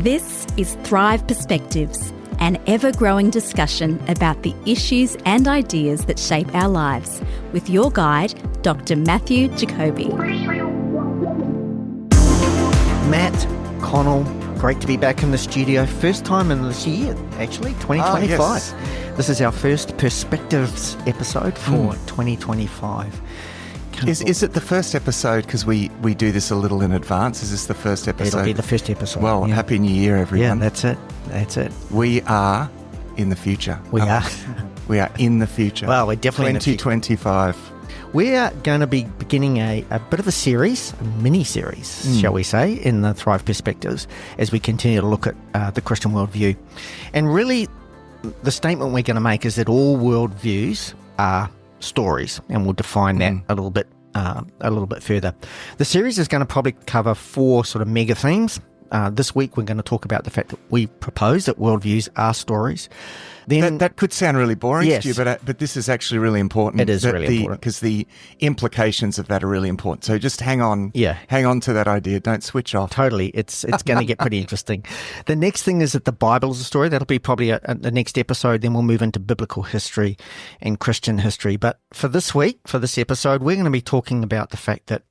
This is Thrive Perspectives, an ever-growing discussion about the issues and ideas that shape our lives, with your guide, Dr. Matthew Jacoby. Matt, Connell, great to be back in the studio. First time in this year, actually, 2025. Yes. This is our first Perspectives episode for 2025. Is it the first episode? Because we do this a little in advance. Is this the first episode? It'll be the first episode. Well, Happy New Year, everyone. Yeah, that's it. We are in the future. We are. We are in the future. Well, we're definitely in the future. 2025. We are going to be beginning a bit of a series, a mini-series, shall we say, in the Thrive Perspectives as we continue to look at the Christian worldview. And really, the statement we're going to make is that all worldviews are stories, and we'll define that a little bit further. The series is going to probably cover 4 sort of mega themes. This week, we're going to talk about the fact that we propose that worldviews are stories. Then that could sound really boring Yes. to you, but this is actually really important. It is really important. Because the implications of that are really important. So just hang on. Yeah. Hang on to that idea. Don't switch off. Totally. It's going to get pretty interesting. The next thing is that the Bible is a story. That'll be probably the next episode. Then we'll move into biblical history and Christian history. But for this week, for this episode, we're going to be talking about the fact that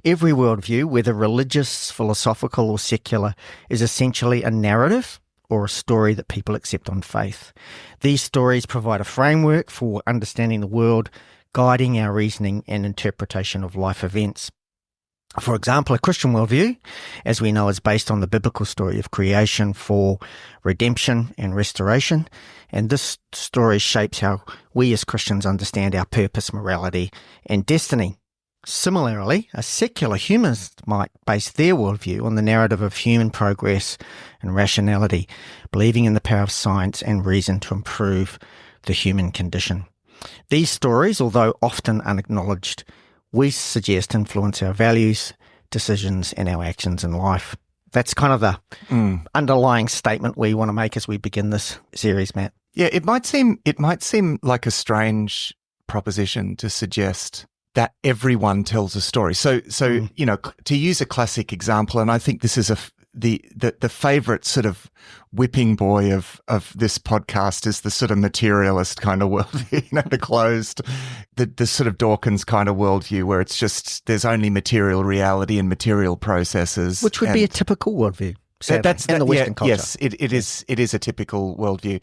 every worldview, whether religious, philosophical, or secular, is essentially a narrative or a story that people accept on faith. These stories provide a framework for understanding the world, guiding our reasoning and interpretation of life events. For example, a Christian worldview, as we know, is based on the biblical story of creation, fall, redemption, and restoration. And this story shapes how we as Christians understand our purpose, morality, and destiny. Similarly, a secular humanist might base their worldview on the narrative of human progress and rationality, believing in the power of science and reason to improve the human condition. These stories, although often unacknowledged, we suggest influence our values, decisions, and our actions in life. That's kind of the underlying statement we want to make as we begin this series, Matt. Yeah, it might seem like a strange proposition to suggest that everyone tells a story. So you know, to use a classic example, and I think this is the favorite sort of whipping boy of this podcast is the sort of materialist kind of worldview, you know, the sort of Dawkins kind of worldview where it's just there's only material reality and material processes, Which would be a typical worldview. Sadly, in the Western culture. Yes, it is a typical worldview,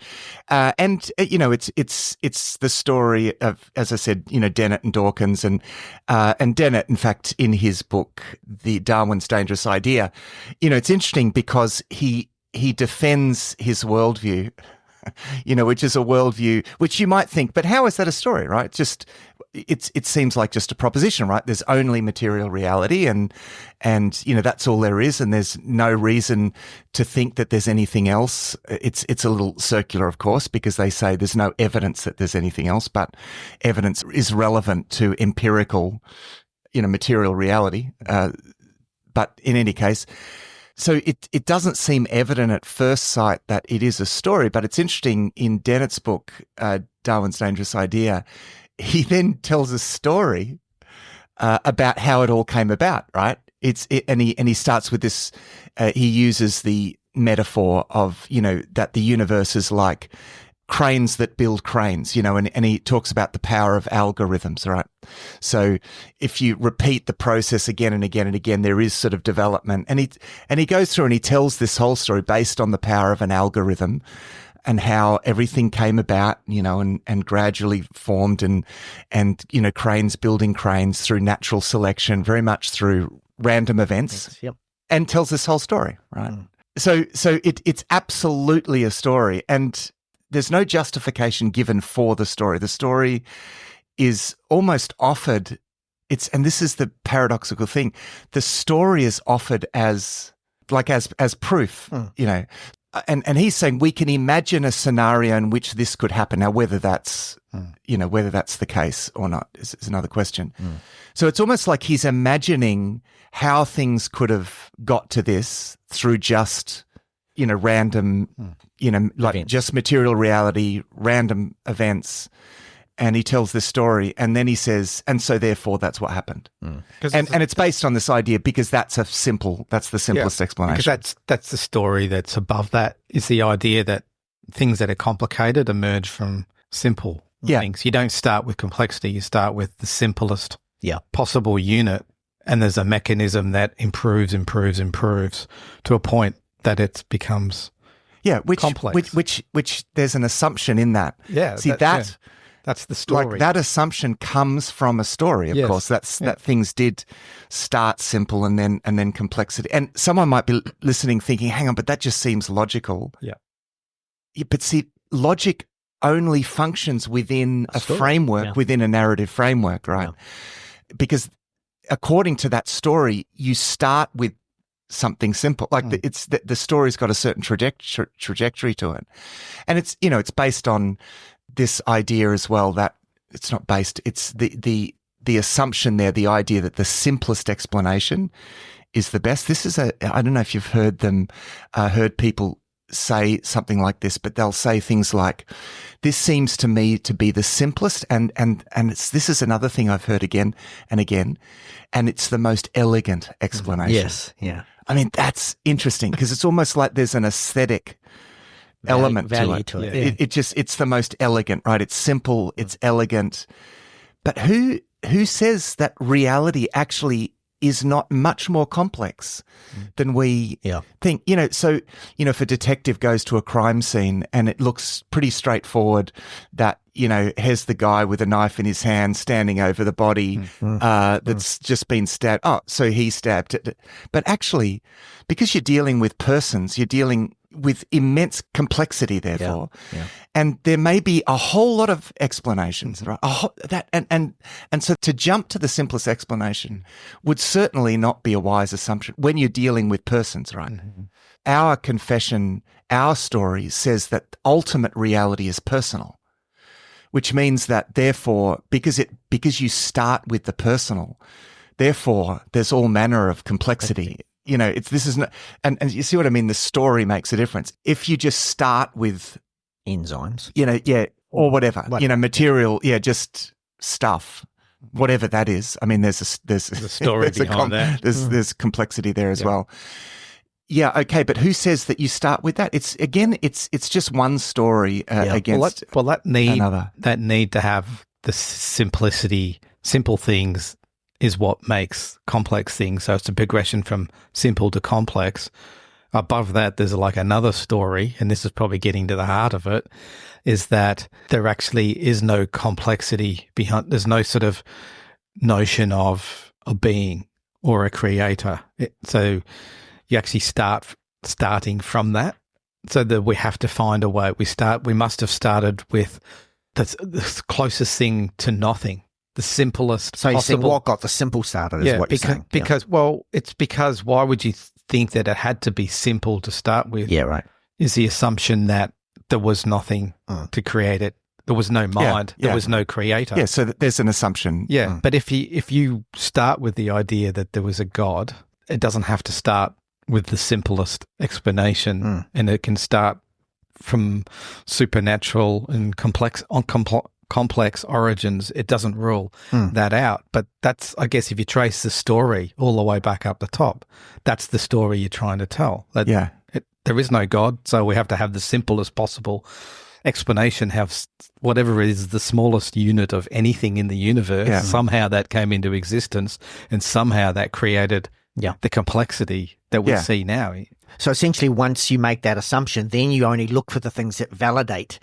and you know it's the story of, as I said, you know, Dennett and Dawkins, and Dennett, in fact, in his book, The Darwin's Dangerous Idea, you know, it's interesting because he defends his worldview, you know, which is a worldview which you might think, but how is that a story, right? It seems like just a proposition, right? There's only material reality and you know, that's all there is, and there's no reason to think that there's anything else. It's a little circular, of course, because they say there's no evidence that there's anything else, but evidence is relevant to empirical, you know, material reality. But in any case, so it doesn't seem evident at first sight that it is a story, but it's interesting in Dennett's book, Darwin's Dangerous Idea, he then tells a story about how it all came about, right? And he starts with this. He uses the metaphor of, you know, that the universe is like cranes that build cranes, you know, and he talks about the power of algorithms, right? So if you repeat the process again and again and again, there is sort of development, and he goes through and he tells this whole story based on the power of an algorithm, and how everything came about, you know, and gradually formed and, you know, cranes building cranes through natural selection, very much through random events, Yep. and tells this whole story, right? So it's absolutely a story, and there's no justification given for the story. The story is almost offered, and this is the paradoxical thing, the story is offered as proof, you know. And he's saying we can imagine a scenario in which this could happen. Now, whether that's whether that's the case or not is another question. So it's almost like he's imagining how things could have got to this through just, you know, random, you know, like events. just material reality, random events. And he tells this story, and then he says, and so therefore that's what happened. And it's based on this idea because that's the simplest explanation. Because that's the story that's above that, is the idea that things that are complicated emerge from simple things. You don't start with complexity, you start with the simplest possible unit, and there's a mechanism that improves to a point that it becomes complex. Which there's an assumption in that. Yeah. That's the story. Like that assumption comes from a story, of course. That things did start simple and then complexity. And someone might be listening thinking, hang on, but that just seems logical. Yeah. But see, logic only functions within a framework, within a narrative framework, right? Yeah. Because according to that story, you start with something simple. Like the story's got a certain trajectory to it. And it's based on this idea as well that it's not based, it's the assumption there, the idea that the simplest explanation is the best. This is I don't know if you've heard people say something like this, but they'll say things like, this seems to me to be the simplest and this is another thing I've heard again and again, and it's the most elegant explanation. Yes, yeah. I mean, that's interesting because it's almost like there's an aesthetic element to it. Yeah. It's the most elegant, right? It's simple, it's elegant. But who says that reality actually is not much more complex than we think? So if a detective goes to a crime scene and it looks pretty straightforward that, here's the guy with a knife in his hand standing over the body that's just been stabbed. Oh, so he stabbed it. But actually, because you're dealing with persons, you're dealing with immense complexity, therefore, and there may be a whole lot of explanations, right? And so to jump to the simplest explanation would certainly not be a wise assumption when you're dealing with persons, right? Our confession, our story says that ultimate reality is personal, which means that therefore, because you start with the personal, therefore there's all manner of complexity. This is not, and you see what I mean? The story makes a difference. If you just start with enzymes, or whatever, material, just stuff, whatever that is. I mean, there's a story behind that. There's complexity there as well. Yeah, okay, but who says that you start with that? It's just one story against that need another. That need to have the simplicity, simple things is what makes complex things. So it's a progression from simple to complex. Above that, there's like another story, and this is probably getting to the heart of it, is that there actually is no complexity behind. There's no sort of notion of a being or a creator. So you actually starting from that. So that we have to find a way. We must have started with the closest thing to nothing. The simplest So you're possible. saying what got the simple started is what you're saying. It's because why would you think that it had to be simple to start with? Yeah, right. Is the assumption that there was nothing to create it. There was no mind. There was no creator. Yeah, so there's an assumption. Yeah, but if you start with the idea that there was a God, it doesn't have to start with the simplest explanation, and it can start from supernatural and complex origins. It doesn't rule that out. But that's, I guess, if you trace the story all the way back up the top, that's the story you're trying to tell. There is no God, so we have to have the simplest possible explanation, have whatever is the smallest unit of anything in the universe. Yeah. Somehow that came into existence, and somehow that created the complexity that we see now. So essentially, once you make that assumption, then you only look for the things that validate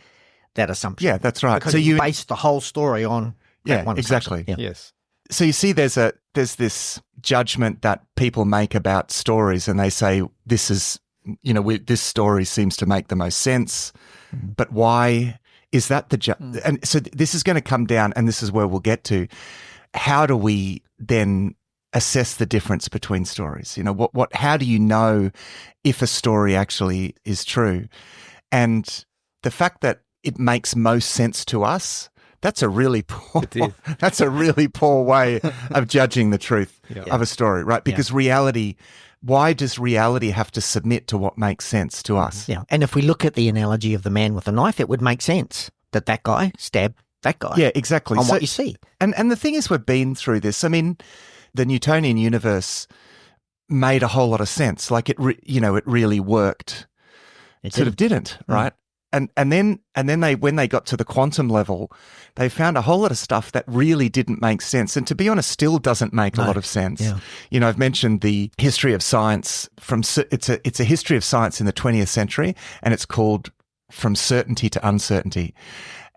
that assumption. Yeah, that's right. Because you base the whole story on that one exactly. Yeah. Yes. So you see, there's this judgment that people make about stories, and they say this is, this story seems to make the most sense, but why is that and so this is going to come down, and this is where we'll get to. How do we then assess the difference between stories? How do you know if a story actually is true? And the fact that it makes most sense to us, that's a really poor way of judging the truth of a story, right? Because reality, why does reality have to submit to what makes sense to us? Yeah. And if we look at the analogy of the man with the knife, it would make sense that guy stabbed that guy. Yeah, exactly. On what you see. And the thing is, we've been through this. I mean, the Newtonian universe made a whole lot of sense. Like it really worked. It sort of didn't, right? And then when they got to the quantum level, they found a whole lot of stuff that really didn't make sense, and to be honest, still doesn't make a lot of sense. Yeah. I've mentioned the history of science it's a history of science in the 20th century, and it's called From Certainty to Uncertainty.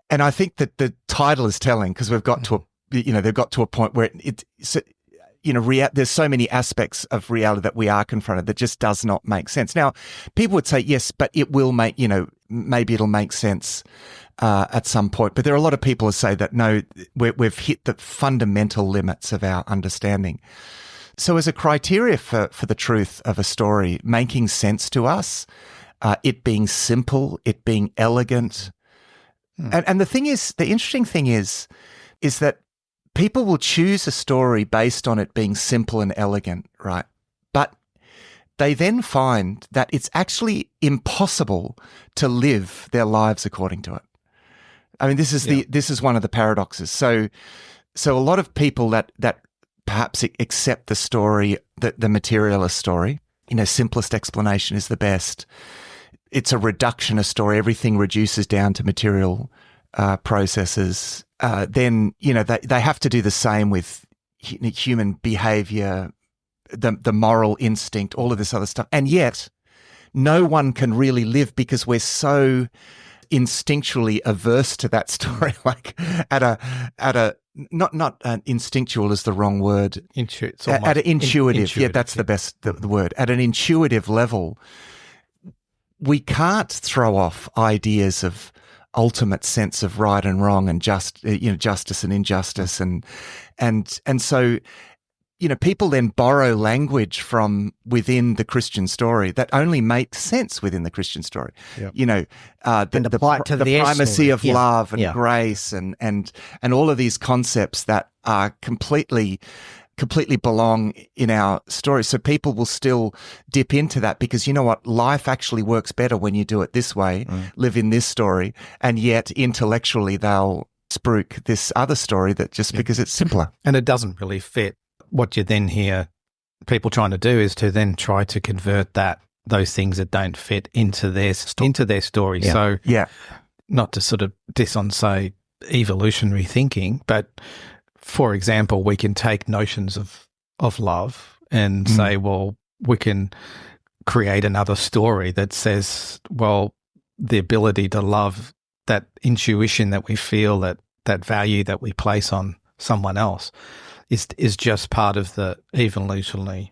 And I think that the title is telling, because we've got to they've got to a point where there's so many aspects of reality that we are confronted that just does not make sense. Now, people would say, yes, but it will make, maybe it'll make sense at some point. But there are a lot of people who say that, no, we've hit the fundamental limits of our understanding. So as a criteria for the truth of a story making sense to us, it being simple, it being elegant. And the interesting thing is that people will choose a story based on it being simple and elegant, right? But they then find that it's actually impossible to live their lives according to it. I mean, this is one of the paradoxes. So a lot of people that perhaps accept the story, the materialist story, simplest explanation is the best. It's a reductionist story. Everything reduces down to material processes. Then they have to do the same with human behavior, the moral instinct, all of this other stuff, and yet no one can really live because we're so instinctually averse to that story. Like at a not instinctual is the wrong word. At an intuitive, yeah, that's the best the word. At an intuitive level, we can't throw off ideas of ultimate sense of right and wrong and justice and injustice and so people then borrow language from within the Christian story that only makes sense within the Christian story. Yep. The primacy of love and grace and all of these concepts that are completely belong in our story. So people will still dip into that because life actually works better when you do it this way, live in this story, and yet intellectually they'll spruik this other story that just because it's simpler. And it doesn't really fit. What you then hear people trying to do is to then try to convert those things that don't fit into their story. Yeah. So yeah, not to sort of diss on, say, evolutionary thinking, but for example, we can take notions of love and say, well, we can create another story that says, well, the ability to love, that intuition that we feel, that value that we place on someone else is just part of the evolutionary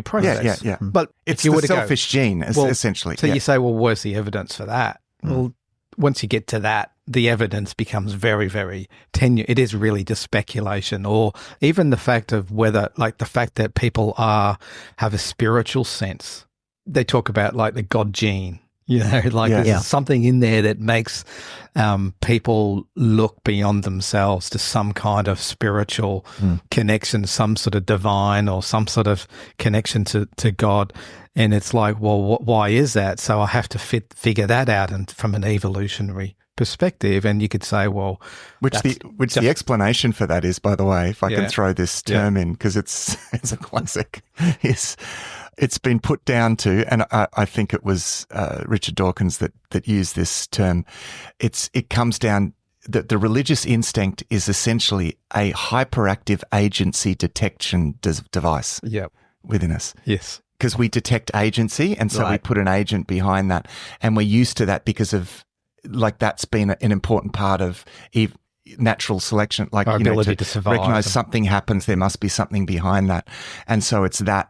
process. Yeah. But it's the selfish gene, essentially. So you say, well, where's the evidence for that? Well, once you get to that, the evidence becomes very, very tenuous. It is really just speculation, or even the fact of whether, like the fact that people have a spiritual sense. They talk about like the God gene, there's something in there that makes people look beyond themselves to some kind of spiritual connection, some sort of divine or some sort of connection to God. And it's like, well, why is that? So I have to figure that out and from an evolutionary perspective. And you could say, well, the explanation for that is, by the way, if I can throw this term in, because it's a classic, it's been put down to, and I think it was Richard Dawkins that used this term. It comes down that the religious instinct is essentially a hyperactive agency detection device within us. Yes. Because we detect agency, and so we put an agent behind that, and we're used to that because of, like, that's been an important part of natural selection, like our ability to survive. Recognize something happens, there must be something behind that, and so it's a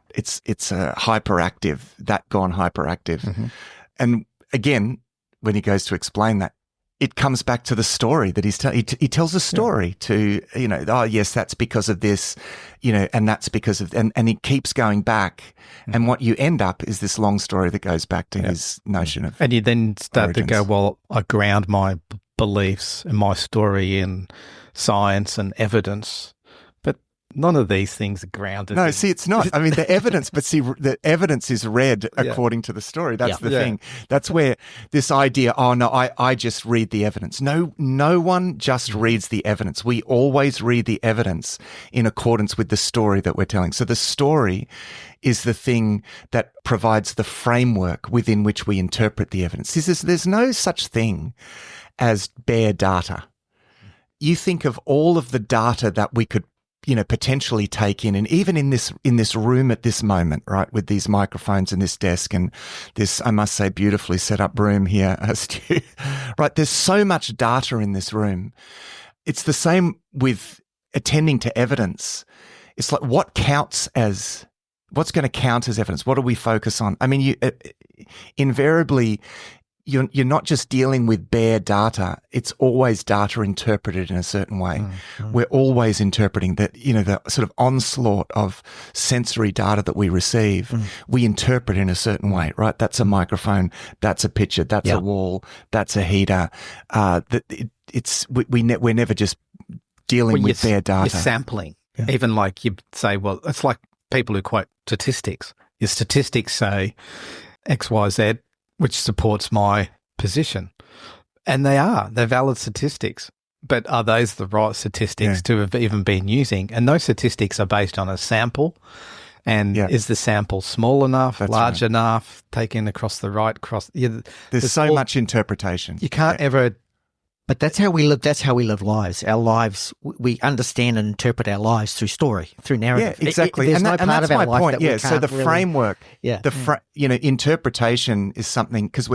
hyperactive, that gone hyperactive, and again, when he goes to explain that, it comes back to the story that he's telling. He tells a story to, oh yes, that's because of this, and that's because of, and it keeps going back. And what you end up is this long story that goes back to his notion of And you then start origins. to go, well, I ground my beliefs and my story in science and evidence. But None of these things are grounded. No, see, it's not. I mean, the evidence, but see, the evidence is read according to the story. That's the thing. That's where this idea, oh no, I just read the evidence. No one just reads the evidence. We always read the evidence in accordance with the story that we're telling. So the story is the thing that provides the framework within which we interpret the evidence. There's no such thing as bare data. You think of all of the data that we could potentially take in, and even in this room at this moment, right, with these microphones and this desk and this, I must say, beautifully set up room here, Stu, right? There's so much data in this room. It's the same with attending to evidence. It's like what's going to count as evidence? What do we focus on? I mean, invariably, you're not just dealing with bare data. It's always data interpreted in a certain way. We're always interpreting that, the sort of onslaught of sensory data that we receive, we interpret in a certain way, right? That's a microphone. That's a picture. That's a wall. That's a heater. We're never just dealing with bare data. You're sampling. Yeah. Even like you say, well, it's like people who quote statistics. Your statistics say X, Y, Z, which supports my position. And they're valid statistics. But are those the right statistics to have even been using? And those statistics are based on a sample. And is the sample small enough, large enough, taken across the right cross? There's so much interpretation. You can't ever... But that's how we live. That's how we live lives. Our lives, we understand and interpret our lives through story, through narrative. Yeah, exactly. There's no part of our life that we can't so the really, framework, interpretation is something, because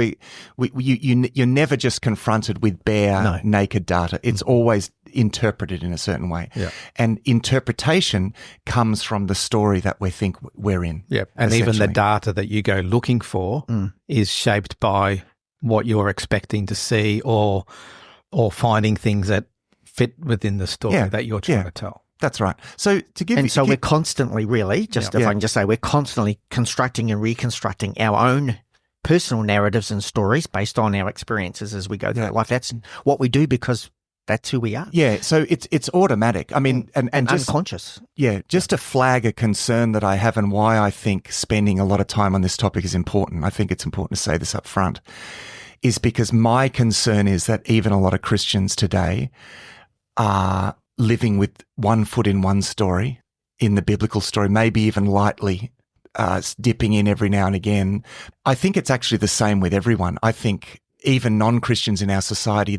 you're never just confronted with bare, naked data. It's always interpreted in a certain way. Yeah. And interpretation comes from the story that we think we're in. Yeah. And even the data that you go looking for is shaped by what you're expecting to see or finding things that fit within the story that you're trying to tell. That's right. So we're constantly if I can just say, we're constantly constructing and reconstructing our own personal narratives and stories based on our experiences as we go through life. That's what we do because that's who we are. Yeah. So it's automatic. I mean, and just unconscious. Yeah. Just to flag a concern that I have and why I think spending a lot of time on this topic is important. I think it's important to say this up front. Is because my concern is that even a lot of Christians today are living with one foot in one story, in the biblical story, maybe even lightly dipping in every now and again. I think it's actually the same with everyone. I think even non-Christians in our society,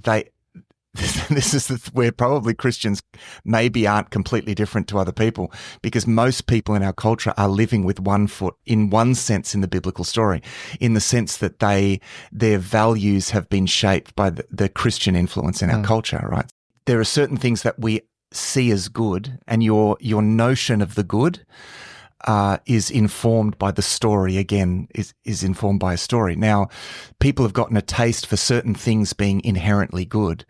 this is where probably Christians maybe aren't completely different to other people, because most people in our culture are living with one foot in one sense in the biblical story, in the sense that their values have been shaped by the Christian influence in our culture, right? There are certain things that we see as good, and your notion of the good is informed by the story, again, is informed by a story. Now, people have gotten a taste for certain things being inherently good,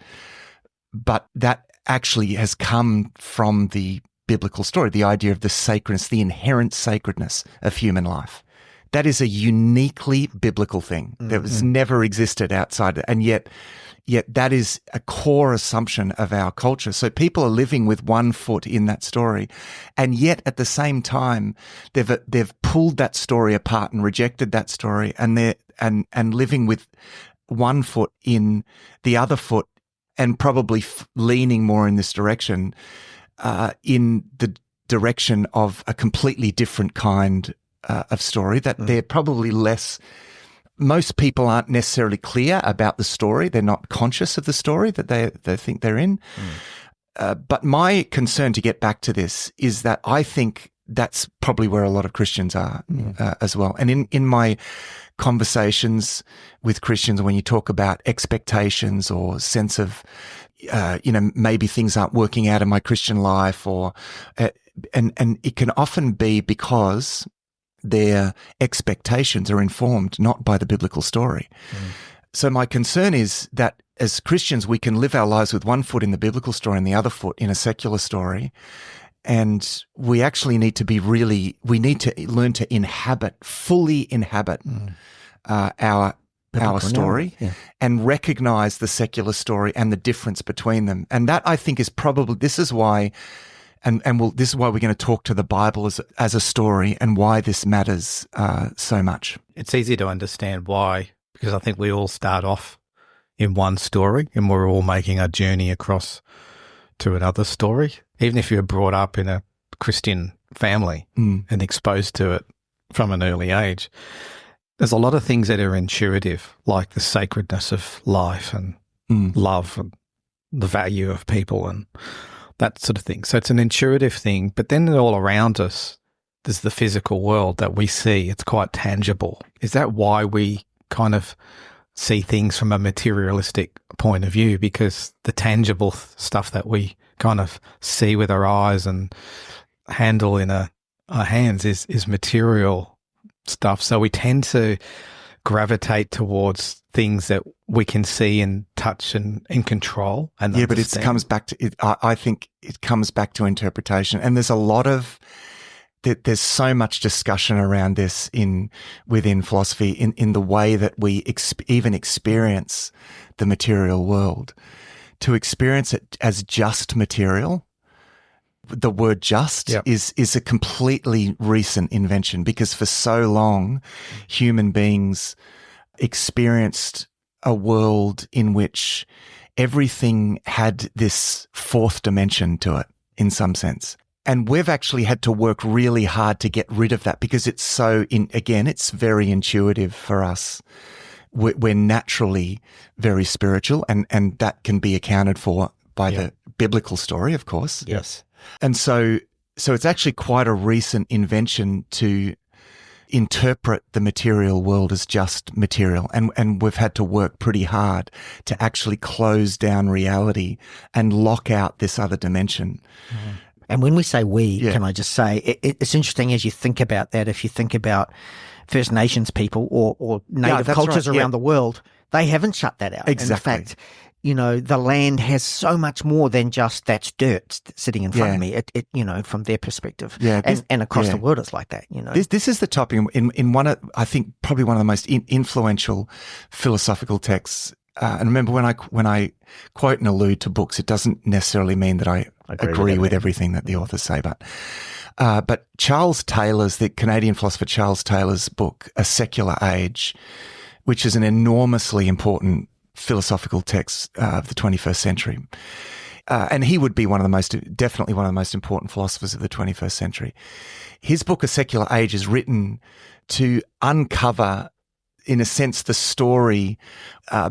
but that actually has come from the biblical story, the idea of the sacredness, the inherent sacredness of human life. That is a uniquely biblical thing that was never existed outside, and yet that is a core assumption of our culture. So people are living with one foot in that story, and yet at the same time, they've pulled that story apart and rejected that story, and they're living with one foot in the other foot, and probably leaning more in this direction, in the direction of a completely different kind of story, that they're probably less. Most people aren't necessarily clear about the story. They're not conscious of the story that they think they're in. But my concern, to get back to this, is that I think that's probably where a lot of Christians are as well. And in my conversations with Christians, when you talk about expectations or sense of, maybe things aren't working out in my Christian life, or and it can often be because their expectations are informed not by the biblical story. So my concern is that as Christians, we can live our lives with one foot in the biblical story and the other foot in a secular story. And we actually need to we need to learn to fully inhabit our story and recognize the secular story and the difference between them. And that, I think, is probably, this is why And this is why we're going to talk to the Bible as a story and why this matters so much. It's easy to understand why, because I think we all start off in one story and we're all making a journey across to another story. Even if you're brought up in a Christian family and exposed to it from an early age, there's a lot of things that are intuitive, like the sacredness of life and love and the value of people and that sort of thing. So it's an intuitive thing, but then all around us, there's the physical world that we see. It's quite tangible. Is that why we kind of see things from a materialistic point of view? Because the tangible stuff that we kind of see with our eyes and handle in our hands is material stuff. So we tend to gravitate towards things that we can see and touch and control. And yeah, but it comes back to it. I think it comes back to interpretation, and there's a lot of there's so much discussion around this within philosophy in the way that we even experience the material world. To experience it as just material, the word just is a completely recent invention, because for so long human beings experienced a world in which everything had this fourth dimension to it in some sense. And we've actually had to work really hard to get rid of that, because it's so, it's very intuitive for us. We're naturally very spiritual, and that can be accounted for by the biblical story, of course. Yes. And so it's actually quite a recent invention to interpret the material world as just material. And we've had to work pretty hard to actually close down reality and lock out this other dimension. And when we say we, can I just say, it's interesting as you think about that. If you think about First Nations people or native cultures around the world, they haven't shut that out. Exactly. In fact, the land has so much more than just that's dirt sitting in front of me. It from their perspective. And across the world, it's like that. This is the topic in one of, I think, probably one of the most influential philosophical texts. And remember, when I quote and allude to books, it doesn't necessarily mean that I agree with everything that the authors say. But Charles Taylor's, the Canadian philosopher Charles Taylor's book, A Secular Age, which is an enormously important philosophical text of the 21st century. And he would be definitely one of the most important philosophers of the 21st century. His book, A Secular Age, is written to uncover, in a sense, the story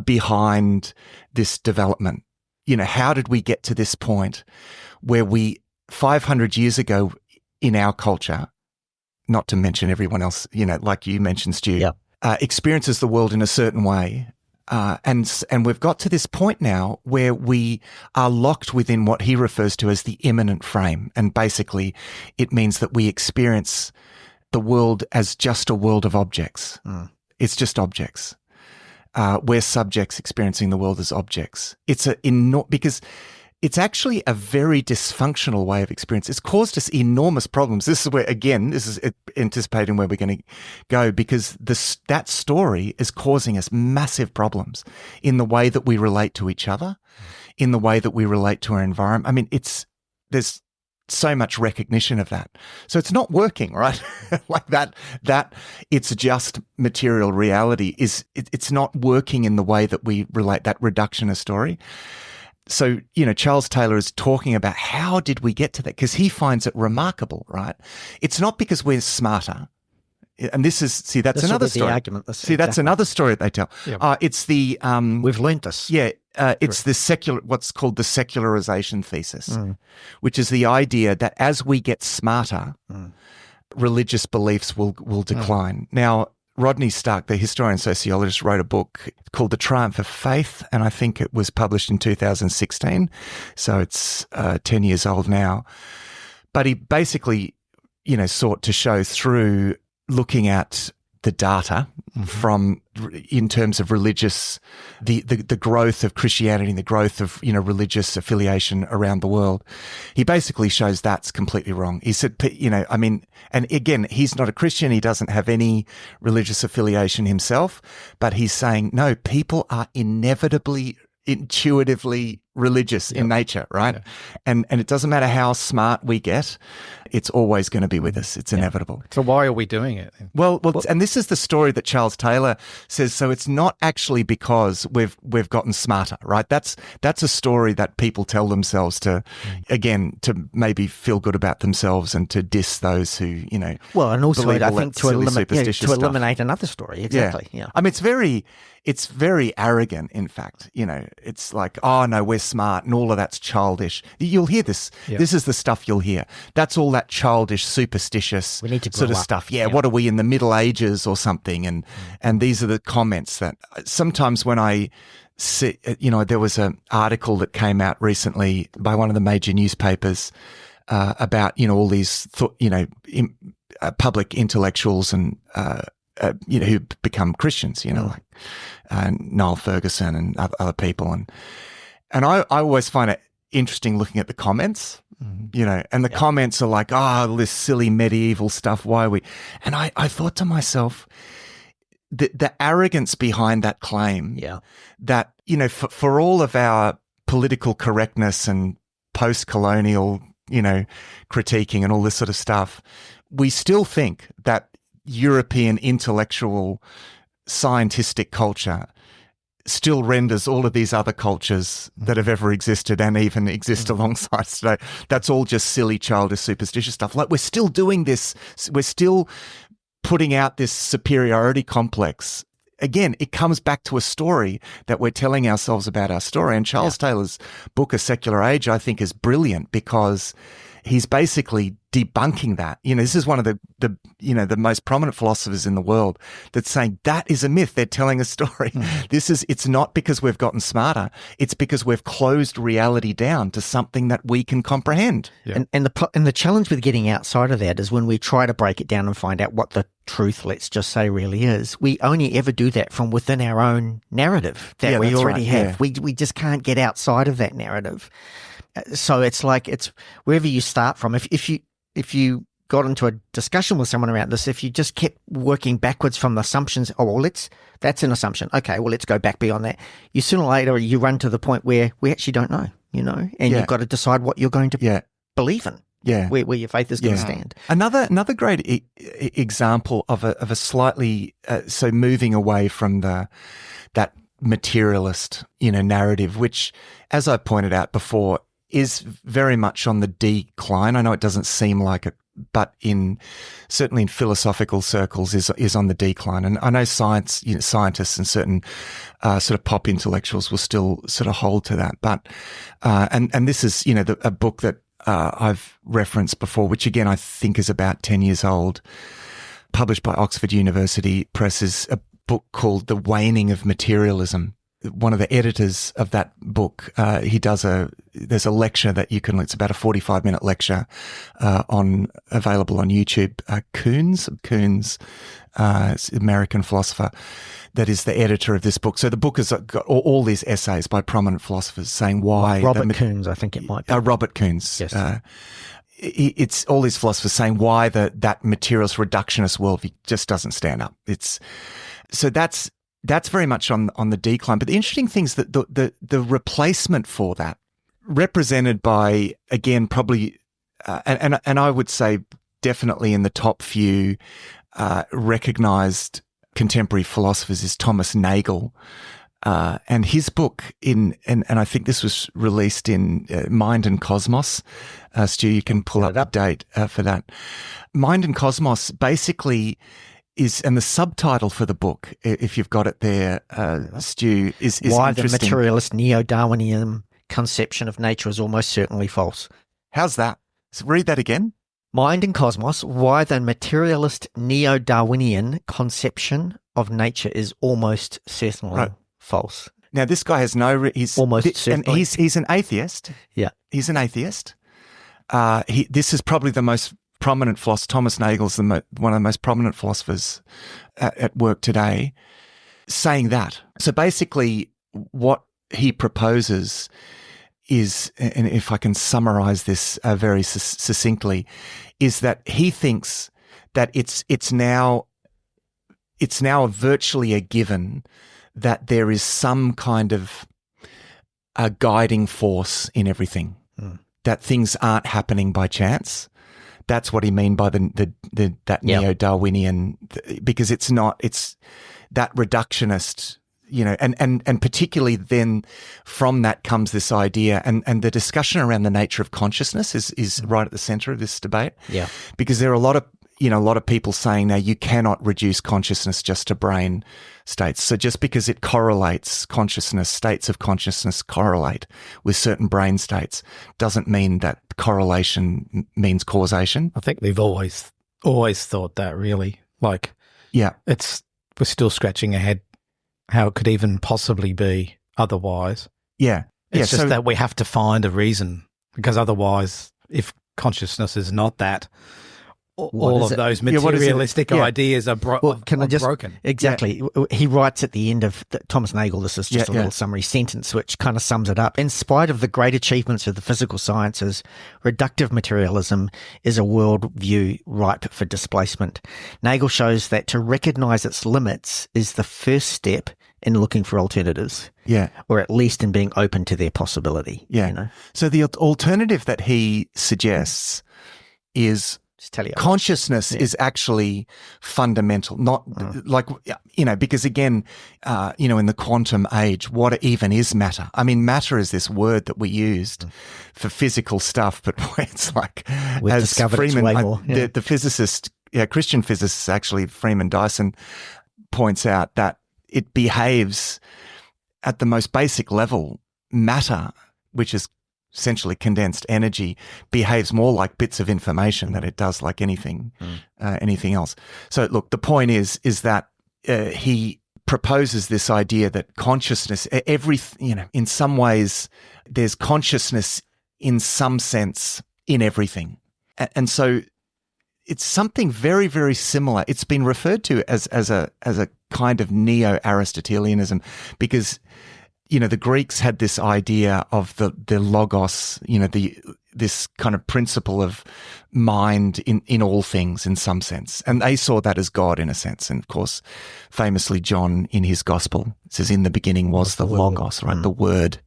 behind this development. How did we get to this point where 500 years ago in our culture, not to mention everyone else, like you mentioned, Stu, experiences the world in a certain way. And we've got to this point now where we are locked within what he refers to as the immanent frame. And basically it means that we experience the world as just a world of objects. It's just objects. We're subjects experiencing the world as objects. Because it's actually a very dysfunctional way of experience. It's caused us enormous problems. This is where, again, this is anticipating where we're going to go, because that story is causing us massive problems in the way that we relate to each other, in the way that we relate to our environment. I mean, there's so much recognition of that. So it's not working, right? Like that it's just material reality it's not working in the way that we relate, that reductionist story. So, Charles Taylor is talking about how did we get to that? Because he finds it remarkable, right? It's not because we're smarter. And that's another story. Argument. That's another story that they tell. Yeah. It's the we've learnt this. Yeah, it's the what's called the secularization thesis, which is the idea that as we get smarter, religious beliefs will decline. Now, Rodney Stark, the historian sociologist, wrote a book called The Triumph of Faith, and I think it was published in 2016, so it's 10 years old now. But he basically, sought to show through looking at the data from, in terms of religious, the growth of Christianity and the growth of, religious affiliation around the world. He basically shows that's completely wrong. He said, and again, he's not a Christian. He doesn't have any religious affiliation himself, but he's saying, no, people are inevitably, intuitively religious in nature, right? Yeah. And it doesn't matter how smart we get, it's always going to be with us. It's inevitable. So why are we doing it? Well, and this is the story that Charles Taylor says. So it's not actually because we've gotten smarter, right? That's a story that people tell themselves to, again, to maybe feel good about themselves and to diss those who, Well, and also believe I all think that to silly, eliminate superstitious stuff. eliminate another story. Exactly. Yeah. I mean, it's very arrogant. In fact, it's like, oh no, we're smart, and all of that's childish. You'll hear this. Yeah. This is the stuff you'll hear. That's all that childish, superstitious We need to grow sort of up. stuff. Yeah. What are we in the Middle Ages or something? And these are the comments that sometimes when I see, there was an article that came out recently by one of the major newspapers about all these public intellectuals and who become Christians, like Niall Ferguson and other people, and I always find it interesting looking at the comments, and the comments are like, oh, this silly medieval stuff. Why are we? And I thought to myself, the arrogance behind that claim, that for all of our political correctness and post-colonial, critiquing and all this sort of stuff, we still think that European intellectual scientific culture still renders all of these other cultures that have ever existed and even exist alongside us today. That's all just silly, childish, superstitious stuff. Like, we're still doing this. We're still putting out this superiority complex. Again, it comes back to a story that we're telling ourselves about our story. And Charles Taylor's book, A Secular Age, I think is brilliant because he's basically debunking that. This is one of the most prominent philosophers in the world that's saying that is a myth. They're telling a story. It's not because we've gotten smarter. It's because we've closed reality down to something that we can comprehend. Yeah. And the challenge with getting outside of that is when we try to break it down and find out what the truth, let's just say, really is, we only ever do that from within our own narrative that we already have. Yeah. We just can't get outside of that narrative. So it's like, it's wherever you start from. If you got into a discussion with someone around this, if you just kept working backwards from the assumptions, that's an assumption. Okay, well, let's go back beyond that. You sooner or later, you run to the point where we actually don't know, and you've got to decide what you're going to believe in. Yeah. Where your faith is going to stand. Another great example of a slightly, so moving away from that materialist, narrative, which, as I pointed out before, is very much on the decline. I know it doesn't seem like it, but certainly in philosophical circles is on the decline. And I know scientists and certain sort of pop intellectuals will still sort of hold to that. But and this is a book that I've referenced before, which again I think is about 10 years old, published by Oxford University Press, is a book called The Waning of Materialism. One of the editors of that book, there's a lecture that it's about a 45-minute lecture, available on YouTube. Koons, American philosopher, that is the editor of this book. So the book has got all these essays by prominent philosophers saying why. Robert Koons, I think it might be. Robert Koons. Yes. It's all these philosophers saying why that materialist reductionist worldview just doesn't stand up. That's very much on the decline. But the interesting thing is that the replacement for that, represented by, again, probably, and I would say definitely in the top few recognized contemporary philosophers, is Thomas Nagel. And his book and I think this was released in Mind and Cosmos. Stu, you can pull up the date for that. Mind and Cosmos basically and the subtitle for the book, if you've got it there, Stu, is why interesting. The materialist neo-Darwinian conception of nature is almost certainly false. How's that? So read that again. Mind and Cosmos, why the materialist neo-Darwinian conception of nature is almost certainly false. Now, this guy has he's almost certainly. And he's an atheist. Yeah. He's an atheist. This is probably the most prominent philosopher. Thomas Nagel's one of the most prominent philosophers at work today, saying that. So basically what he proposes is, and if I can summarize this very succinctly, is that he thinks that it's now virtually a given that there is some kind of a guiding force in everything, that things aren't happening by chance. That's what he mean by that neo-Darwinian, because it's that reductionist, and particularly then from that comes this idea, and the discussion around the nature of consciousness is right at the center of this debate. Yeah. Because there are a lot of people saying now you cannot reduce consciousness just to brain states. So just because it correlates states of consciousness correlate with certain brain states doesn't mean that correlation means causation. I think we've always thought that, really. Like, yeah, we're still scratching our head how it could even possibly be otherwise. Yeah. It's just that we have to find a reason, because otherwise, if consciousness is not that, all of those materialistic ideas are broken. Exactly. Yeah. He writes at the end of Thomas Nagel, this is just a little summary sentence which kind of sums it up. In spite of the great achievements of the physical sciences, reductive materialism is a worldview ripe for displacement. Nagel shows that to recognize its limits is the first step in looking for alternatives. Yeah. Or at least in being open to their possibility. Yeah. So the alternative that he suggests is consciousness is actually fundamental, not because again, in the quantum age, what even is matter? I mean, matter is this word that we used for physical stuff, but it's like, we've discovered Freeman, it's way more. Yeah. The physicist, Christian physicist, actually, Freeman Dyson points out that it behaves at the most basic level. Matter, which is essentially condensed energy, behaves more like bits of information than it does like anything else. So look, the point is that he proposes this idea that consciousness, in some ways, there's consciousness in some sense in everything. And so it's something very, very similar. It's been referred to as a kind of neo-Aristotelianism, because the Greeks had this idea of the logos, this kind of principle of mind in all things in some sense. And they saw that as God in a sense. And of course, famously John in his gospel says, in the beginning was the logos, right? The word,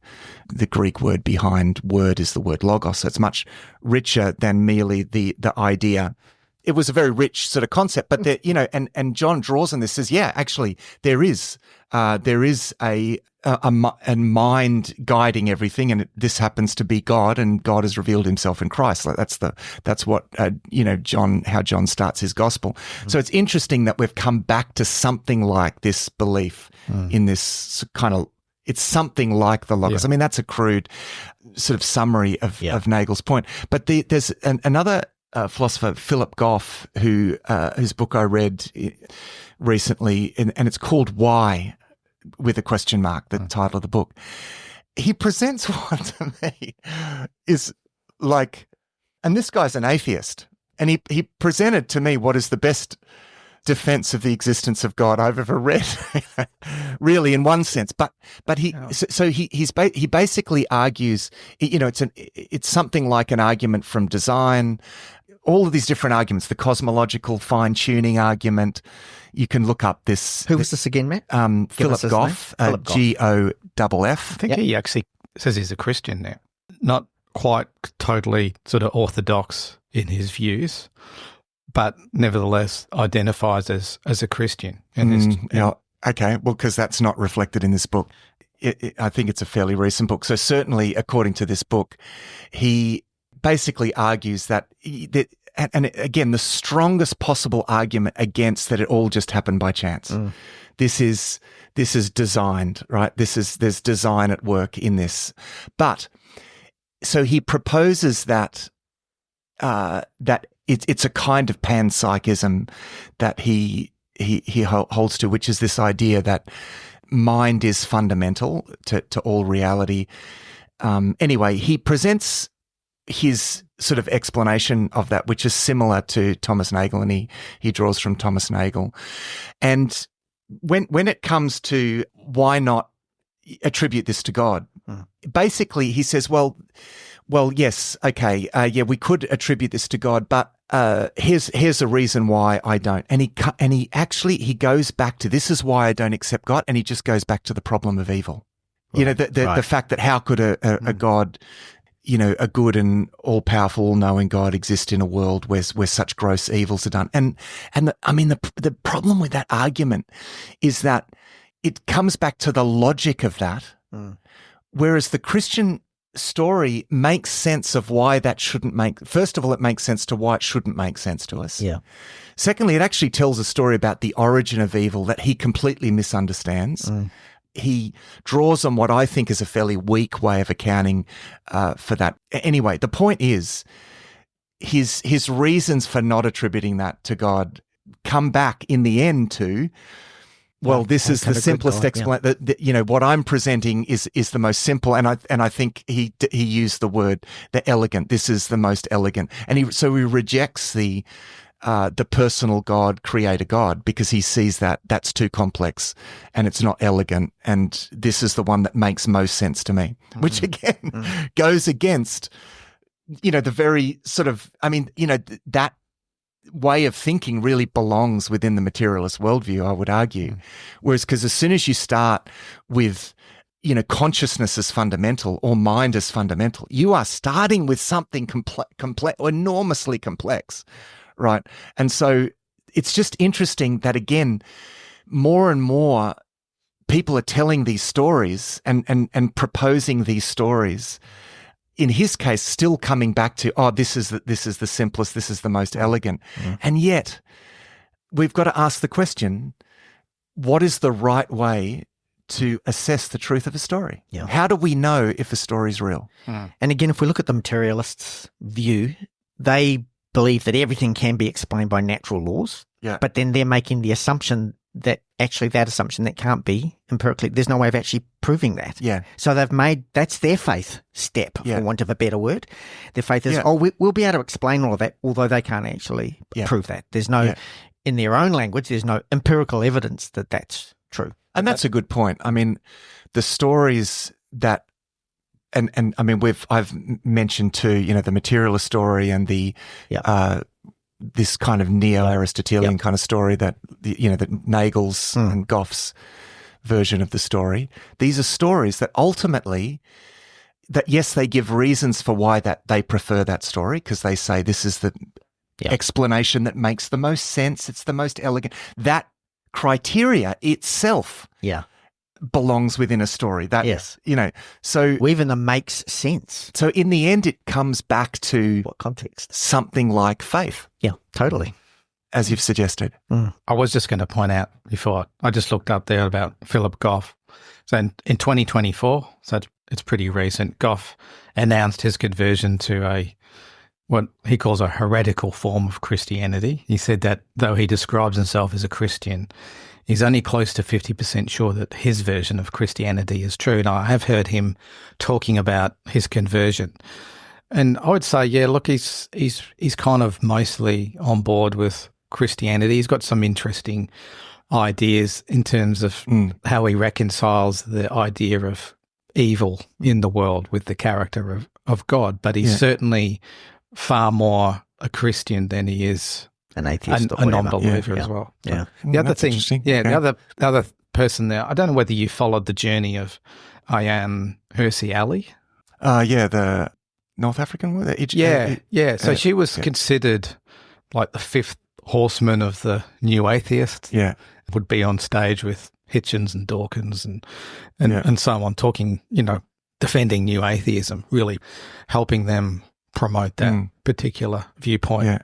the Greek word behind word is the word logos. So it's much richer than merely the idea. It was a very rich sort of concept, but and John draws on this, says, actually there is a mind guiding everything, and this happens to be God, and God has revealed himself in Christ. Like that's what how John starts his gospel. So it's interesting that we've come back to something like this belief in this kind of, it's something like the logos. I mean, that's a crude sort of summary of Nagel's point, but there's another philosopher, Philip Goff, whose book I read recently, and it's called Why, with a question mark, the title of the book. He presents what to me is like, and this guy's an atheist, and he presented to me what is the best defense of the existence of God I've ever read, really, in one sense. But he basically argues, it's something like an argument from design. All of these different arguments, the cosmological fine-tuning argument. You can look up this. Who was this again, Matt? Philip Goff, Goff. I think he actually says he's a Christian now. Not quite totally sort of orthodox in his views, but nevertheless identifies as a Christian. Okay, well, because that's not reflected in this book. I think it's a fairly recent book. So certainly, according to this book, he basically argues that and again, the strongest possible argument against that it all just happened by chance. This is designed, right? There's design at work in this. But so he proposes that it's a kind of panpsychism that he holds to, which is this idea that mind is fundamental to all reality. Anyway, he presents his sort of explanation of that, which is similar to Thomas Nagel, and he draws from Thomas Nagel. And when it comes to why not attribute this to God, basically he says, well, yes, okay, we could attribute this to God, but here's a reason why I don't. And he goes back to, this is why I don't accept God, and he just goes back to the problem of evil. You know, the fact that how could a God, you know, a good and all-powerful, all-knowing God exist in a world where such gross evils are done? And the problem with that argument is that it comes back to the logic of that, whereas the Christian story makes sense of why that shouldn't make. First of all, it makes sense to why it shouldn't make sense to us. Yeah. Secondly, it actually tells a story about the origin of evil that he completely misunderstands. He draws on what I think is a fairly weak way of accounting for that. Anyway, the point is his reasons for not attributing that to God come back in the end to, well, this is the simplest explanation. You know, what I'm presenting is the most simple, and I think he used the word the elegant. This is the most elegant, and so he rejects the personal God, creator God, because he sees that that's too complex and it's not elegant, and this is the one that makes most sense to me, which again goes against, you know, the very sort of, I mean, you know, that way of thinking really belongs within the materialist worldview, I would argue. Whereas, because as soon as you start with, you know, consciousness as fundamental or mind as fundamental, you are starting with something complex, enormously complex, right? And so it's just interesting that, again, more and more people are telling these stories and proposing these stories. In his case, still coming back to, this is the simplest, this is the most elegant. And yet, we've got to ask the question, what is the right way to assess the truth of a story? Yeah. How do we know if a story is real? And again, if we look at the materialists' view, they believe that everything can be explained by natural laws, but then they're making the assumption that actually that assumption that can't be empirically, there's no way of actually proving that. Yeah. So they've made, that's their faith step, for want of a better word. Their faith is, we'll be able to explain all of that, although they can't actually prove that. There's no, in their own language, there's no empirical evidence that that's true. And that's a good point. I mean, the stories that, and I mean, I've mentioned too, you know, the materialist story and the, this kind of neo-Aristotelian kind of story that, you know, that Nagel's and Goff's version of the story. These are stories that ultimately, that yes, they give reasons for why that they prefer that story, because they say this is the explanation that makes the most sense. It's the most elegant. That criteria itself belongs within a story. That, you know, so even the makes sense. So in the end, it comes back to what context? Something like faith. Yeah, totally. As you've suggested. I was just going to point out before, I just looked up there about Philip Goff. So in 2024, so it's pretty recent, Goff announced his conversion to what he calls a heretical form of Christianity. He said that though he describes himself as a Christian, he's only close to 50% sure that his version of Christianity is true. And I have heard him talking about his conversion. And I would say, look, he's kind of mostly on board with Christianity. He's got some interesting ideas in terms of how he reconciles the idea of evil in the world with the character of God. But he's certainly far more a Christian than he is an atheist, a non-believer as well. Yeah. The other thing, the other person there, I don't know whether you followed the journey of Ayaan Hirsi Ali. The North African one? So she was considered like the fifth horseman of the new atheist. Yeah. Would be on stage with Hitchens and Dawkins and so on, talking, you know, defending new atheism, really helping them promote that particular viewpoint. Yeah.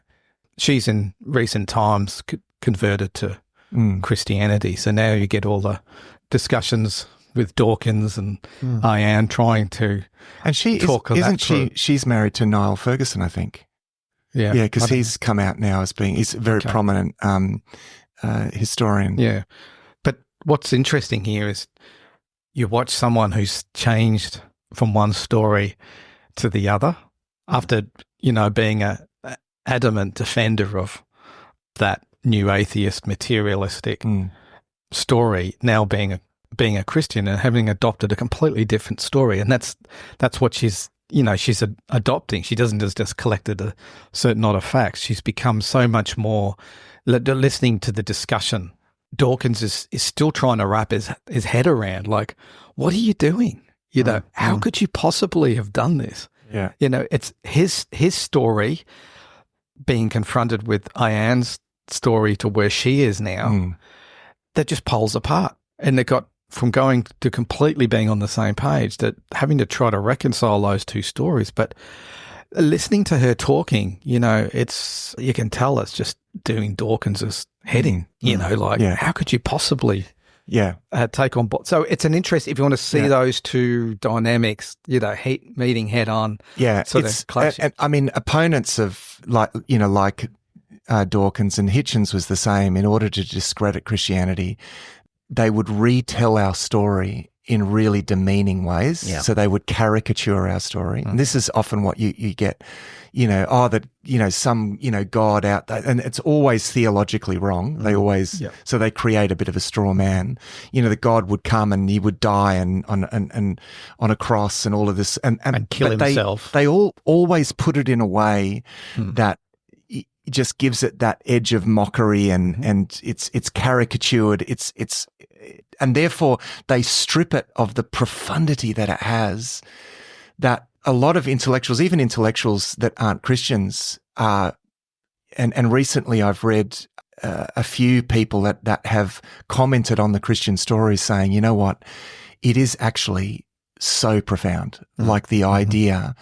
She's in recent times converted to Christianity. So now you get all the discussions with Dawkins and Ayaan trying to she's married to Niall Ferguson, I think. Yeah, because he's come out now as being, he's a very prominent historian. Yeah, but what's interesting here is you watch someone who's changed from one story to the other after, you know, being a adamant defender of that new atheist materialistic story, now being a Christian and having adopted a completely different story. And that's what she's adopting. She doesn't just collected a certain lot of facts. She's become so much more listening to the discussion Dawkins is still trying to wrap his head around, like, what are you doing? You know, how could you possibly have done this? Yeah. You know, it's his story being confronted with Ayan's story to where she is now, they're just poles apart. And they got from going to completely being on the same page, that having to try to reconcile those two stories. But listening to her talking, you know, you can tell it's just doing Dawkins's heading, you know, like, how could you possibly take on board? So it's an interest, if you want to see those two dynamics, you know, meeting head on. Yeah. Sort of clash. I mean, opponents of like Dawkins and Hitchens was the same. In order to discredit Christianity, they would retell our story in really demeaning ways. Yeah. So they would caricature our story. And this is often what you get, you know, some, you know, God out there. And it's always theologically wrong. They always, so they create a bit of a straw man. You know, that God would come and he would die and on a cross and all of this. And kill himself. They always put it in a way that just gives it that edge of mockery and it's caricatured. And therefore they strip it of the profundity that it has, that a lot of intellectuals, even intellectuals that aren't Christians, and recently I've read a few people that have commented on the Christian stories saying, you know what, it is actually so profound, like the idea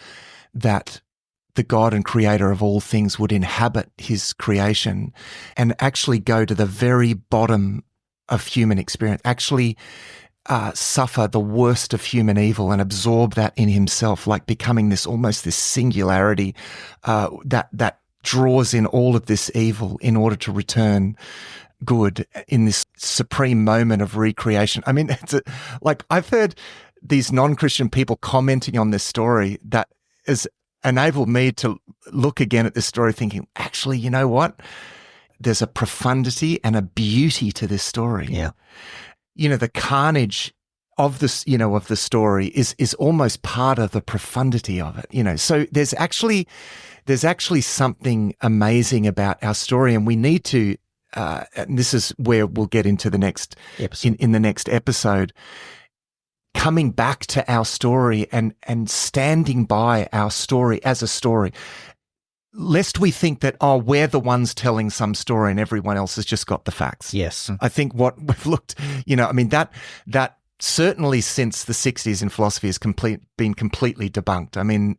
that the God and creator of all things would inhabit his creation and actually go to the very bottom of human experience, actually suffer the worst of human evil and absorb that in himself, like becoming this singularity that draws in all of this evil in order to return good in this supreme moment of recreation. I mean, I've heard these non-Christian people commenting on this story that is enabled me to look again at this story thinking, actually, you know what? There's a profundity and a beauty to this story. Yeah. You know, the carnage of this, you know, of the story is almost part of the profundity of it, you know. So there's actually something amazing about our story, and we need to, and this is where we'll get into the next episode. In the next episode, coming back to our story and standing by our story as a story, lest we think that, we're the ones telling some story and everyone else has just got the facts. Yes. I think what we've looked, you know, I mean, that certainly since the 60s in philosophy has been completely debunked. I mean,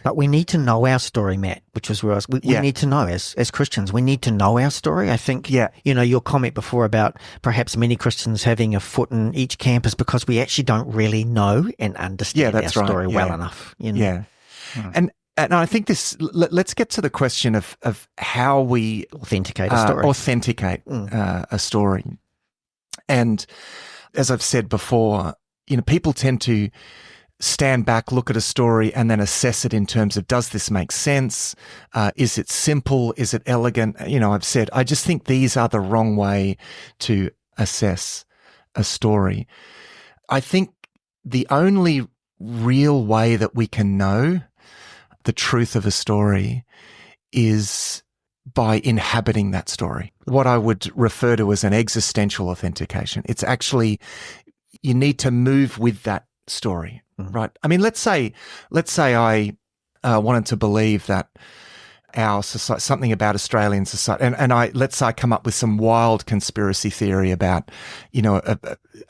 but we need to know our story, Matt, which is where we need to know as Christians, we need to know our story. I think, you know, your comment before about perhaps many Christians having a foot in each camp is because we actually don't really know and understand our story well enough. You know? Yeah. And I think let's get to the question of how we authenticate a story. And as I've said before, you know, people tend to stand back, look at a story, and then assess it in terms of, does this make sense? Is it simple? Is it elegant? You know, I've said, I just think these are the wrong way to assess a story. I think the only real way that we can know the truth of a story is by inhabiting that story. What I would refer to as an existential authentication. It's actually, you need to move with that story, right? I mean, let's say I wanted to believe that our society, something about Australian society, and let's say I come up with some wild conspiracy theory about, you know,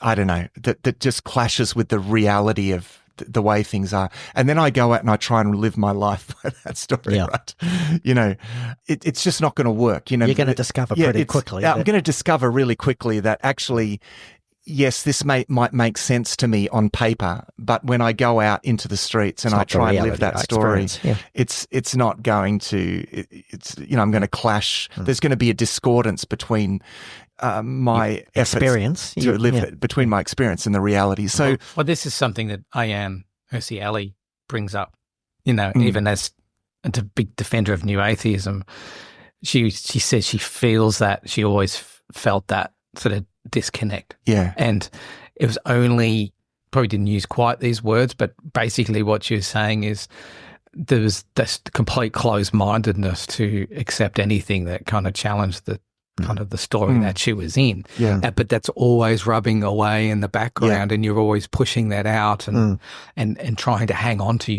I don't know, that just clashes with the reality of the way things are. And then I go out and I try and live my life by that story, right? You know, it's just not going to work. You know, you're going to discover pretty quickly. I'm going to discover really quickly that actually, yes, this might make sense to me on paper, but when I go out into the streets and I try and live that story, it's not going to, you know, I'm going to clash. There's going to be a discordance between my experience to live it, between my experience and the reality. So, well, this is something that Ayan Hirsi Ali brings up. You know, even as a big defender of new atheism, she says she feels that she always felt that sort of disconnect. Yeah, and it was only, probably didn't use quite these words, but basically what she was saying is there was this complete closed-mindedness to accept anything that kind of challenged the kind of the story that she was in. Yeah. But that's always rubbing away in the background, and you're always pushing that out and trying to hang on to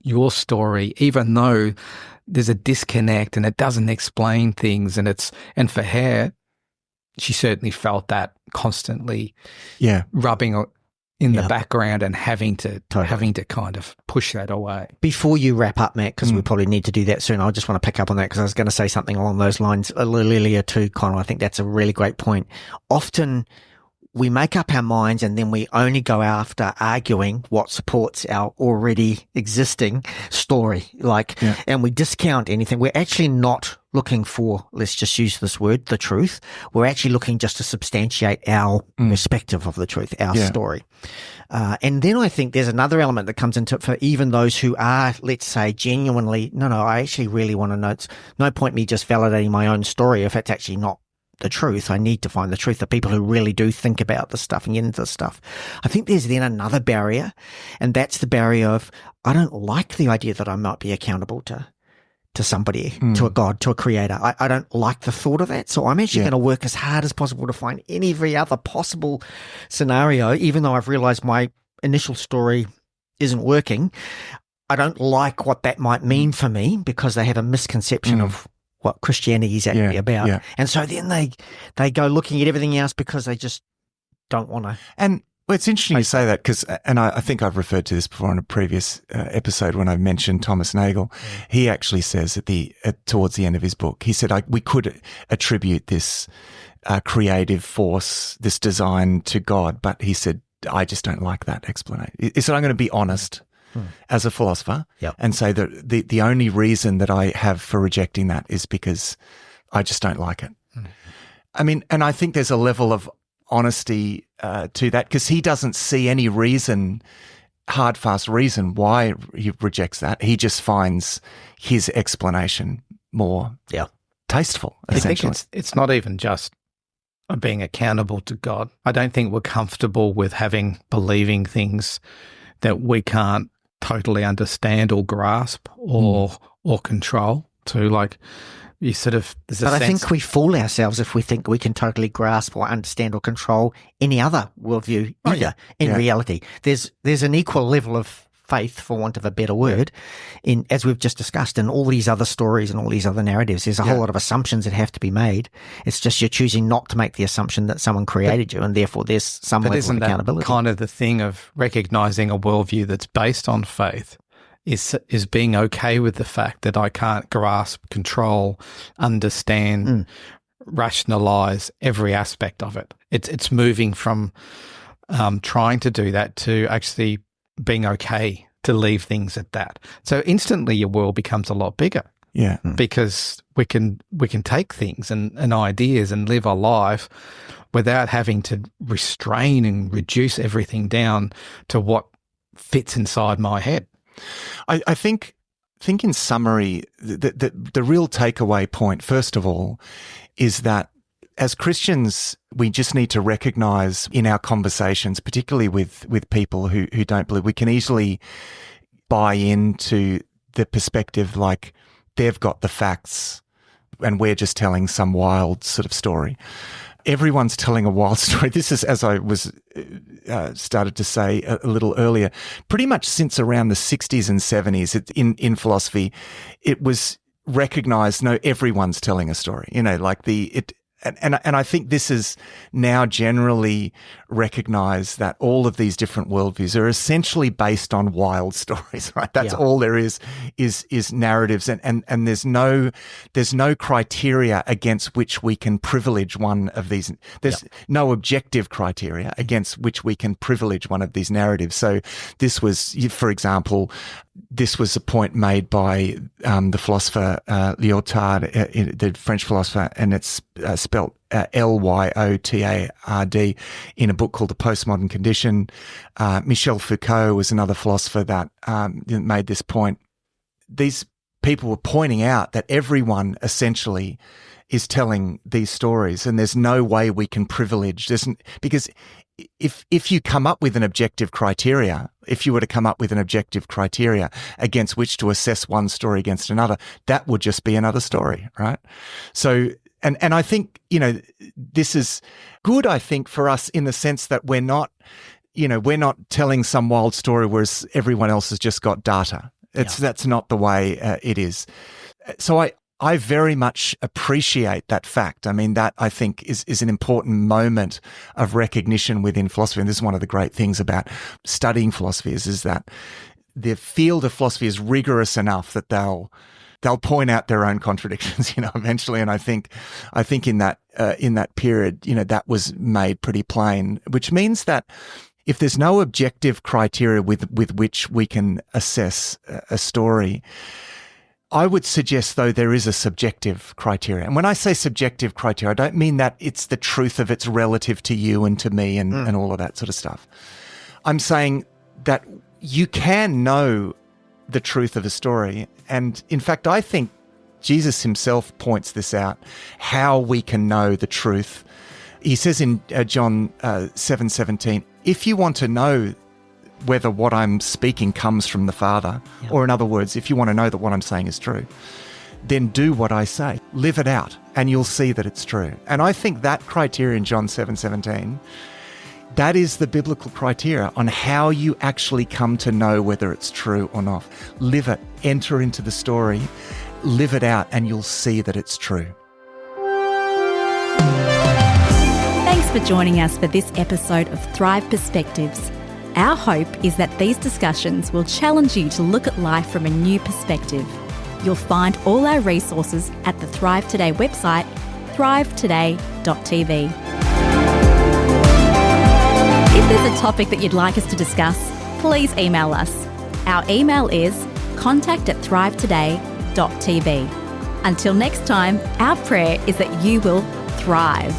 your story, even though there's a disconnect and it doesn't explain things. And for her, she certainly felt that constantly rubbing in the background and having to kind of push that away. Before you wrap up, Matt, because we probably need to do that soon, I just want to pick up on that because I was going to say something along those lines a little earlier too, Connor. I think that's a really great point. Often we make up our minds and then we only go after arguing what supports our already existing story. And we discount anything. We're actually not looking for, let's just use this word, the truth. We're actually looking just to substantiate our perspective of the truth, our story. And then I think there's another element that comes into it for even those who are, let's say, genuinely, no, I actually really want to know. It's no point me just validating my own story if it's actually not the truth. I need to find the truth. The people who really do think about this stuff and get into this stuff. I think there's then another barrier, and that's the barrier of, I don't like the idea that I might be accountable to somebody, to a God, to a creator. I don't like the thought of that. So I'm actually going to work as hard as possible to find every other possible scenario, even though I've realized my initial story isn't working. I don't like what that might mean for me because they have a misconception of what Christianity is actually about. Yeah. And so then they go looking at everything else because they just don't want to. And well, it's interesting you say that because, and I think I've referred to this before in a previous episode when I mentioned Thomas Nagel. He actually says towards the end of his book, he said we could attribute this creative force, this design to God, but he said, I just don't like that explanation. He said, I'm going to be honest as a philosopher and say that the only reason that I have for rejecting that is because I just don't like it. I mean, and I think there's a level of honesty to that because he doesn't see any reason, hard, fast reason why he rejects that. He just finds his explanation more tasteful, essentially. I think it's not even just being accountable to God. I don't think we're comfortable with believing things that we can't totally understand or grasp or control to, like, you sort of, there's a sense. I think we fool ourselves if we think we can totally grasp or understand or control any other worldview either. In reality, there's an equal level of faith, for want of a better word, in, as we've just discussed, in all these other stories and all these other narratives. There's a whole lot of assumptions that have to be made. It's just you're choosing not to make the assumption that someone created you, and therefore there's some level of accountability. That kind of the thing of recognizing a worldview that's based on faith is being okay with the fact that I can't grasp, control, understand, rationalize every aspect of it. It's moving from trying to do that to actually being okay to leave things at that. So instantly your world becomes a lot bigger. Yeah. Because we can take things and ideas and live a life without having to restrain and reduce everything down to what fits inside my head. I think in summary, the real takeaway point, first of all, is that as Christians, we just need to recognize in our conversations, particularly with people who don't believe, we can easily buy into the perspective like they've got the facts and we're just telling some wild sort of story. Everyone's telling a wild story. This is, as I was started to say a little earlier, pretty much since around the 60s and 70s in philosophy, it was recognized, no, everyone's telling a story. You know, like And I think this is now generally recognized that all of these different worldviews are essentially based on wild stories, right? That's all there is narratives, and there's no criteria against which we can privilege one of these. There's no objective criteria against which we can privilege one of these narratives. So this was, for example, this was a point made by the philosopher Lyotard, the French philosopher, and it's spelt Lyotard in a book called The Postmodern Condition. Michel Foucault was another philosopher that made this point. These people were pointing out that everyone essentially is telling these stories, and there's no way we can privilege this, because if you come up with an objective criteria, if you were to come up with an objective criteria against which to assess one story against another, that would just be another story, right? So And I think, this is good, I think, for us in the sense that we're not telling some wild story whereas everyone else has just got data. That's not the way it is. So I very much appreciate that fact. I mean, that I think is an important moment of recognition within philosophy. And this is one of the great things about studying philosophy is that the field of philosophy is rigorous enough that they'll point out their own contradictions, eventually. And I think in that period, that was made pretty plain, which means that if there's no objective criteria with which we can assess a story, I would suggest, though, there is a subjective criteria. And when I say subjective criteria, I don't mean that it's the truth of it's relative to you and to me and all of that sort of stuff. I'm saying that you can know the truth of a story. And in fact, I think Jesus himself points this out, how we can know the truth. He says in John 7:17, if you want to know whether what I'm speaking comes from the Father, or in other words, if you want to know that what I'm saying is true, then do what I say. Live it out, and you'll see that it's true. And I think that criteria in John 7:17, that is the biblical criteria on how you actually come to know whether it's true or not. Live it, enter into the story, live it out, and you'll see that it's true. Thanks for joining us for this episode of Thrive Perspectives. Our hope is that these discussions will challenge you to look at life from a new perspective. You'll find all our resources at the Thrive Today website, thrivetoday.tv. If there's a topic that you'd like us to discuss, please email us. Our email is contact@thrivetoday.tv. Until next time, our prayer is that you will thrive.